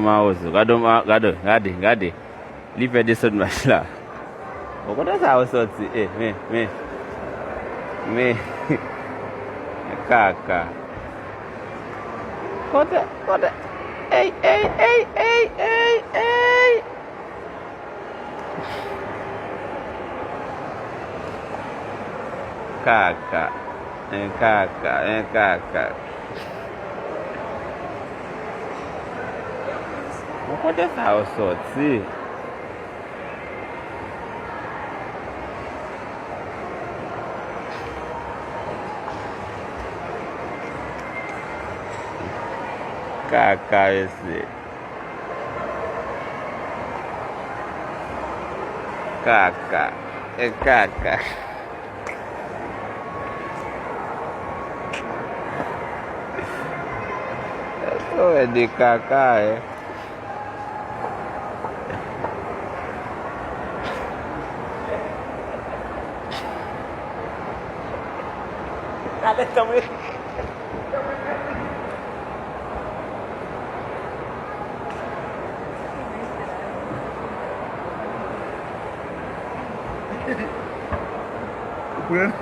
mauzo. Gade. Live edison bashla. Ukota sawa soti. Me. Kaka. Kote. Hey. Kaka. Ukota sawa soti. Kaka esse. Kaka. É caca. É de caca, é. Cadê também? Bueno.